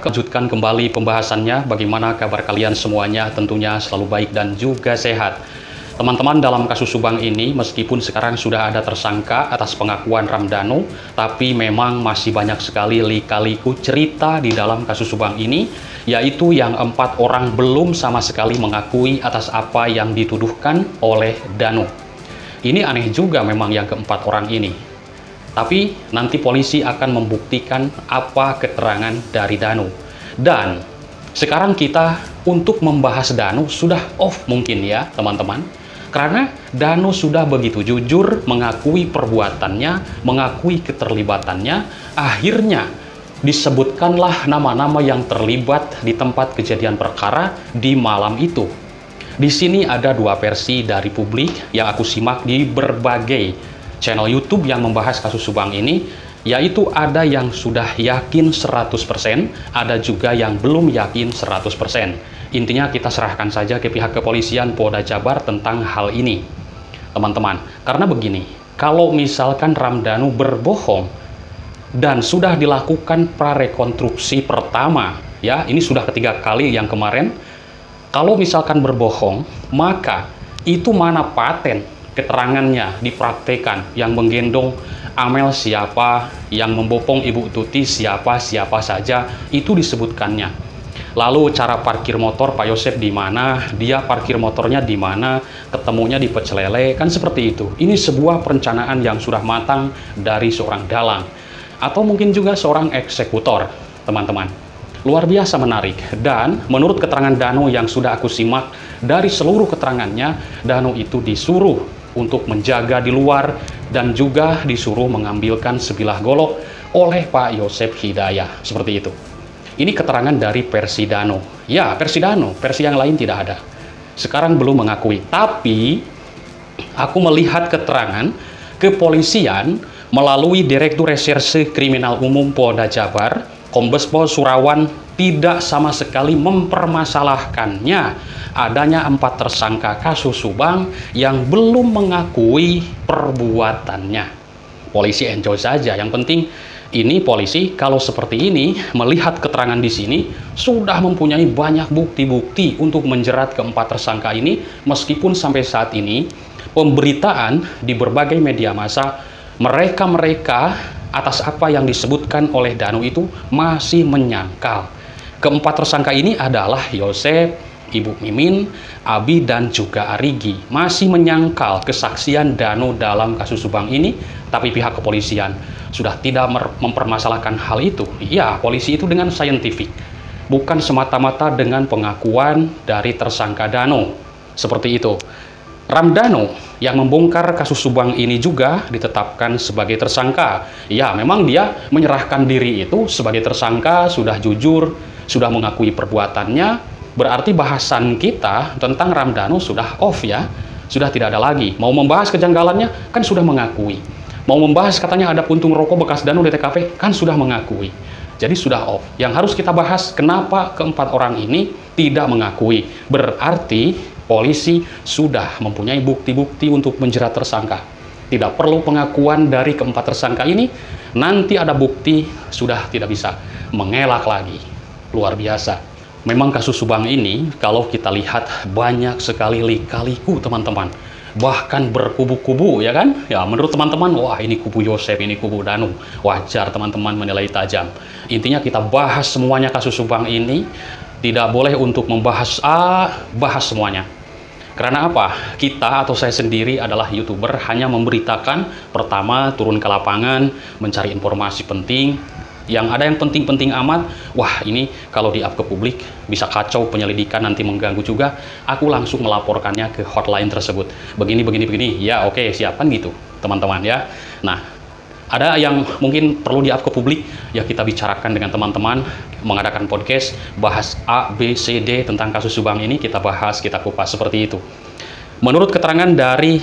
lanjutkan kembali pembahasannya. Bagaimana kabar kalian semuanya? Tentunya selalu baik dan juga sehat. Teman-teman, dalam kasus Subang ini, meskipun sekarang sudah ada tersangka atas pengakuan Ramdhanu, tapi memang masih banyak sekali lika-liku cerita di dalam kasus Subang ini, yaitu yang 4 orang belum sama sekali mengakui atas apa yang dituduhkan oleh Dhanu. Ini aneh juga memang yang keempat orang ini. Tapi nanti polisi akan membuktikan apa keterangan dari Dhanu. Dan sekarang kita untuk membahas Dhanu sudah off mungkin ya teman-teman. Karena Dhanu sudah begitu jujur mengakui perbuatannya, mengakui keterlibatannya, akhirnya disebutkanlah nama-nama yang terlibat di tempat kejadian perkara di malam itu. Di sini ada 2 versi dari publik yang aku simak di berbagai channel YouTube yang membahas kasus Subang ini, yaitu ada yang sudah yakin 100%, ada juga yang belum yakin 100%. Intinya kita serahkan saja ke pihak kepolisian Polda Jabar tentang hal ini, teman-teman. Karena begini, kalau misalkan Ramdhanu berbohong dan sudah dilakukan prarekonstruksi pertama, ya ini sudah ketiga kali yang kemarin, kalau misalkan berbohong, maka itu mana paten keterangannya dipraktekan, yang menggendong Amel siapa, yang membopong Ibu Tuti siapa saja, itu disebutkannya. Lalu cara parkir motor Pak Yosep di mana, dia parkir motornya di mana, ketemunya di Pecel Lele, kan seperti itu. Ini sebuah perencanaan yang sudah matang dari seorang dalang, atau mungkin juga seorang eksekutor, teman-teman. Luar biasa menarik. Dan menurut keterangan Dhanu yang sudah aku simak, dari seluruh keterangannya, Dhanu itu disuruh untuk menjaga di luar dan juga disuruh mengambilkan sebilah golok oleh Pak Yosep Hidayah. Seperti itu. Ini keterangan dari versi Dhanu. Ya, versi Dhanu, versi yang lain tidak ada. Sekarang belum mengakui. Tapi, aku melihat keterangan kepolisian melalui Direktur Reserse Kriminal Umum Polda Jabar, Kombes Pol Surawan, tidak sama sekali mempermasalahkannya adanya 4 tersangka kasus Subang yang belum mengakui perbuatannya. Polisi enjoy saja, yang penting ini polisi kalau seperti ini melihat keterangan di sini sudah mempunyai banyak bukti-bukti untuk menjerat keempat tersangka ini, meskipun sampai saat ini pemberitaan di berbagai media massa mereka atas apa yang disebutkan oleh Dhanu itu masih menyangkal. Keempat tersangka ini adalah Yosep, Ibu Mimin, Abi, dan juga Arigi. Masih menyangkal kesaksian Dhanu dalam kasus Subang ini, tapi pihak kepolisian sudah tidak mempermasalahkan hal itu. Ya, polisi itu dengan saintifik, bukan semata-mata dengan pengakuan dari tersangka Dhanu. Seperti itu. Ramdhanu yang membongkar kasus Subang ini juga ditetapkan sebagai tersangka. Ya, memang dia menyerahkan diri itu sebagai tersangka, sudah jujur, sudah mengakui perbuatannya. Berarti bahasan kita tentang Ramdhanu sudah off ya, sudah tidak ada lagi. Mau membahas kejanggalannya, kan sudah mengakui. Mau membahas katanya ada puntung rokok bekas Dhanu di TKP, kan sudah mengakui. Jadi sudah off. Yang harus kita bahas, kenapa keempat orang ini tidak mengakui. Berarti polisi sudah mempunyai bukti-bukti untuk menjerat tersangka. Tidak perlu pengakuan dari keempat tersangka ini, nanti ada bukti, sudah tidak bisa mengelak lagi. Luar biasa. Memang kasus Subang ini, kalau kita lihat banyak sekali lika-liku teman-teman. Bahkan berkubu-kubu ya kan? Ya menurut teman-teman, wah ini kubu Yosep, ini kubu Dhanu. Wajar teman-teman menilai tajam. Intinya kita bahas semuanya kasus Subang ini. Tidak boleh untuk membahas bahas semuanya. Karena apa? Kita atau saya sendiri adalah YouTuber, hanya memberitakan, pertama turun ke lapangan, mencari informasi penting. Yang ada yang penting-penting amat, wah ini kalau di-up ke publik bisa kacau penyelidikan, nanti mengganggu juga. Aku langsung melaporkannya ke hotline tersebut. Begini, ya oke, siapkan gitu teman-teman ya. Nah, ada yang mungkin perlu di-up ke publik, ya kita bicarakan dengan teman-teman, mengadakan podcast, bahas A, B, C, D tentang kasus Subang ini, kita bahas, kita kupas seperti itu. Menurut keterangan dari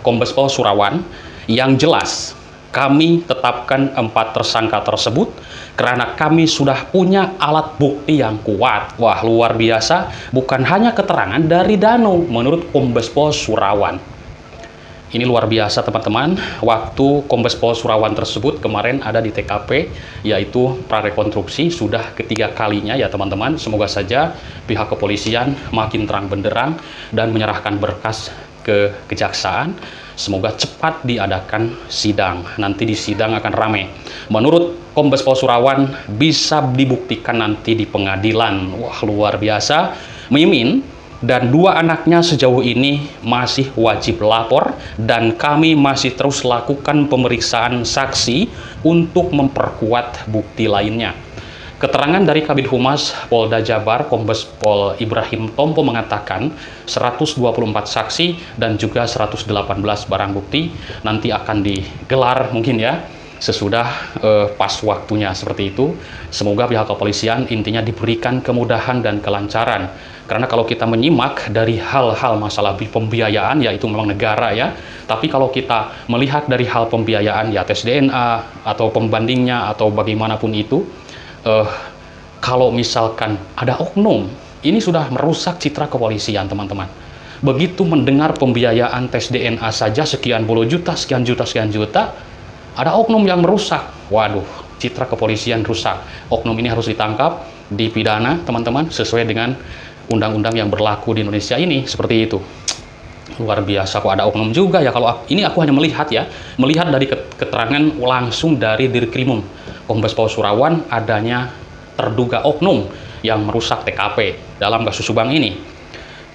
Kombes Pol Surawan, yang jelas kami tetapkan 4 tersangka tersebut karena kami sudah punya alat bukti yang kuat. Wah, luar biasa. Bukan hanya keterangan dari Dhanu, menurut Kombes Pol Surawan. ini luar biasa teman-teman. Waktu Kombes Pol Surawan tersebut kemarin ada di TKP, yaitu prarekonstruksi, sudah ketiga kalinya ya teman-teman. Semoga saja pihak kepolisian makin terang benderang dan menyerahkan berkas ke kejaksaan. Semoga cepat diadakan sidang. Nanti di sidang akan ramai. Menurut Kombes Pol Surawan bisa dibuktikan nanti di pengadilan. Wah, luar biasa. Mimin dan dua anaknya sejauh ini masih wajib lapor dan kami masih terus lakukan pemeriksaan saksi untuk memperkuat bukti lainnya. Keterangan dari Kabid Humas Polda Jabar, Kombes Pol Ibrahim Tompo mengatakan 124 saksi dan juga 118 barang bukti nanti akan digelar mungkin ya sesudah pas waktunya seperti itu. Semoga pihak kepolisian intinya diberikan kemudahan dan kelancaran. Karena kalau kita menyimak dari hal-hal masalah pembiayaan, ya itu memang negara ya. Tapi kalau kita melihat dari hal pembiayaan, ya tes DNA atau pembandingnya atau bagaimanapun itu, kalau misalkan ada oknum, ini sudah merusak citra kepolisian teman-teman. Begitu mendengar pembiayaan tes DNA saja sekian puluh juta, sekian juta, ada oknum yang merusak. Waduh, citra kepolisian rusak. Oknum ini harus ditangkap, dipidana teman-teman, sesuai dengan undang-undang yang berlaku di Indonesia ini, seperti itu. Luar biasa kok ada oknum juga ya. Kalau ini aku hanya melihat ya, melihat dari keterangan langsung dari Dirkrimum Kombes Pol Surawan adanya terduga oknum yang merusak TKP dalam kasus Subang ini.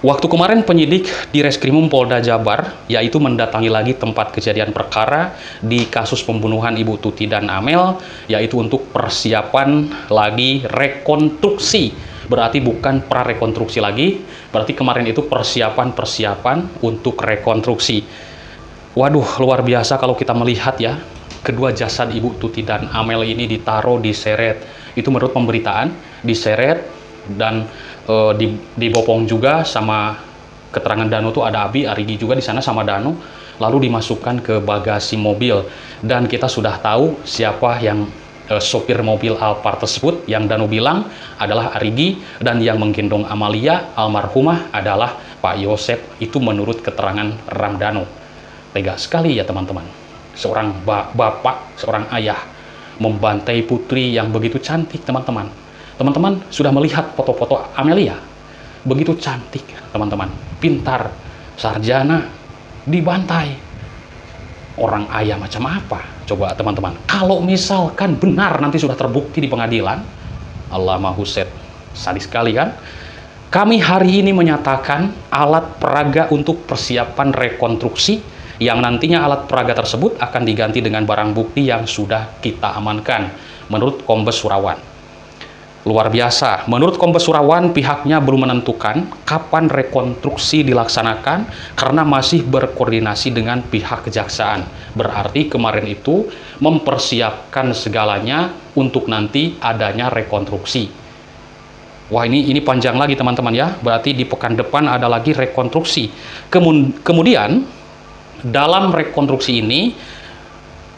Waktu kemarin penyidik di Reskrimum Polda Jabar yaitu mendatangi lagi tempat kejadian perkara di kasus pembunuhan Ibu Tuti dan Amel, yaitu untuk persiapan lagi rekonstruksi. Berarti bukan prarekonstruksi lagi, berarti kemarin itu persiapan untuk rekonstruksi. Waduh, luar biasa kalau kita melihat ya, kedua jasad Ibu Tuti dan Amel ini ditaruh di seret. Itu menurut pemberitaan, diseret dan dibopong juga sama keterangan Danu tuh ada Abi, Arigi juga di sana sama Danu, lalu dimasukkan ke bagasi mobil. Dan kita sudah tahu siapa yang sopir mobil Alphard tersebut, yang Danu bilang adalah Arigi, dan yang menggendong Amalia almarhumah adalah Pak Yosep. Itu menurut keterangan Ramdhanu. Tega sekali ya teman-teman, seorang bapak, seorang ayah membantai putri yang begitu cantik teman-teman. Teman-teman sudah melihat foto-foto Amelia, begitu cantik teman-teman, pintar, sarjana, dibantai. Orang ayah macam apa? Coba teman-teman, kalau misalkan benar nanti sudah terbukti di pengadilan, Allah mahuset, sadis sekali kan? Kami hari ini menyatakan alat peraga untuk persiapan rekonstruksi, yang nantinya alat peraga tersebut akan diganti dengan barang bukti yang sudah kita amankan, menurut Kombes Surawan. Luar biasa, menurut Kombes Surawan pihaknya belum menentukan kapan rekonstruksi dilaksanakan karena masih berkoordinasi dengan pihak kejaksaan. Berarti kemarin itu mempersiapkan segalanya untuk nanti adanya rekonstruksi. Wah, ini panjang lagi teman-teman ya, berarti di pekan depan ada lagi rekonstruksi. Kemudian dalam rekonstruksi ini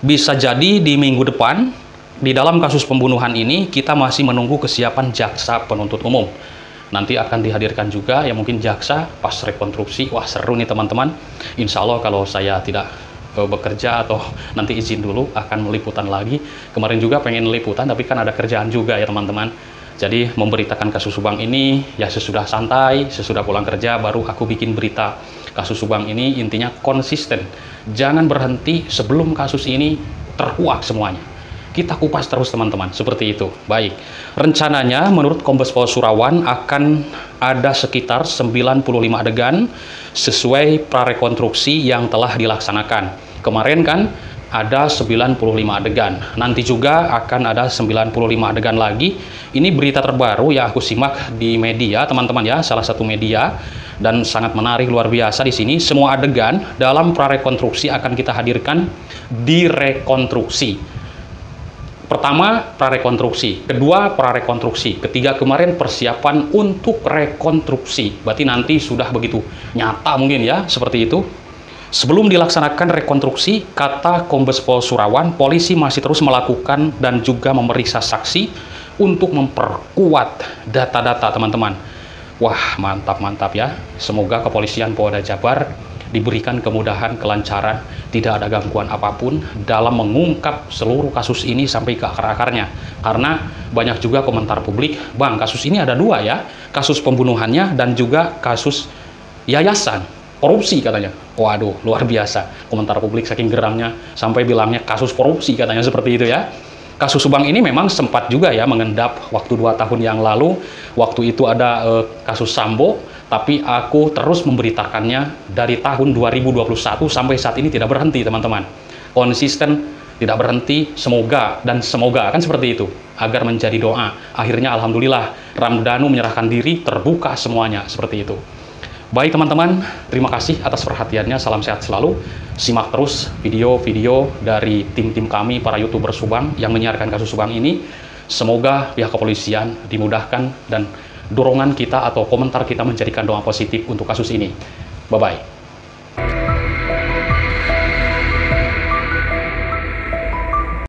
bisa jadi di minggu depan. Di dalam kasus pembunuhan ini kita masih menunggu kesiapan jaksa penuntut umum. Nanti akan dihadirkan juga ya mungkin jaksa pas rekonstruksi. Wah, seru nih teman-teman. Insya Allah kalau saya tidak bekerja atau nanti izin dulu akan meliputan lagi. Kemarin juga pengen liputan tapi kan ada kerjaan juga ya teman-teman. Jadi memberitakan kasus Subang ini ya sesudah santai, sesudah pulang kerja baru aku bikin berita kasus Subang ini. Intinya konsisten. Jangan berhenti sebelum kasus ini terkuak semuanya. Kita kupas terus teman-teman, seperti itu. Baik, rencananya menurut Kombes Pol Surawan akan ada sekitar 95 adegan sesuai prarekonstruksi yang telah dilaksanakan. Kemarin kan ada 95 adegan, nanti juga akan ada 95 adegan lagi. Ini berita terbaru ya aku simak di media teman-teman ya, salah satu media, dan sangat menarik luar biasa di sini. Semua adegan dalam prarekonstruksi akan kita hadirkan di rekonstruksi. Pertama, prarekonstruksi. Kedua, prarekonstruksi. Ketiga, kemarin persiapan untuk rekonstruksi. Berarti nanti sudah begitu nyata mungkin ya, seperti itu. Sebelum dilaksanakan rekonstruksi, kata Kombes Pol Surawan, polisi masih terus melakukan dan juga memeriksa saksi untuk memperkuat data-data teman-teman. Wah, mantap-mantap ya. Semoga kepolisian Polda Jabar diberikan kemudahan, kelancaran, tidak ada gangguan apapun dalam mengungkap seluruh kasus ini sampai ke akar-akarnya. Karena banyak juga komentar publik, Bang, kasus ini ada dua ya, kasus pembunuhannya dan juga kasus yayasan korupsi katanya. Waduh, luar biasa. Komentar publik saking geramnya sampai bilangnya kasus korupsi katanya, seperti itu ya. Kasus Subang ini memang sempat juga ya mengendap waktu 2 tahun yang lalu. Waktu itu ada kasus Sambo, tapi aku terus memberitakannya dari tahun 2021 sampai saat ini tidak berhenti, teman-teman. Konsisten, tidak berhenti, semoga kan seperti itu, agar menjadi doa. Akhirnya alhamdulillah Ramdhanu menyerahkan diri, terbuka semuanya, seperti itu. Baik teman-teman, terima kasih atas perhatiannya, salam sehat selalu. Simak terus video-video dari tim-tim kami, para YouTuber Subang yang menyiarkan kasus Subang ini. Semoga pihak kepolisian dimudahkan dan dorongan kita atau komentar kita menjadikan doa positif untuk kasus ini. Bye-bye.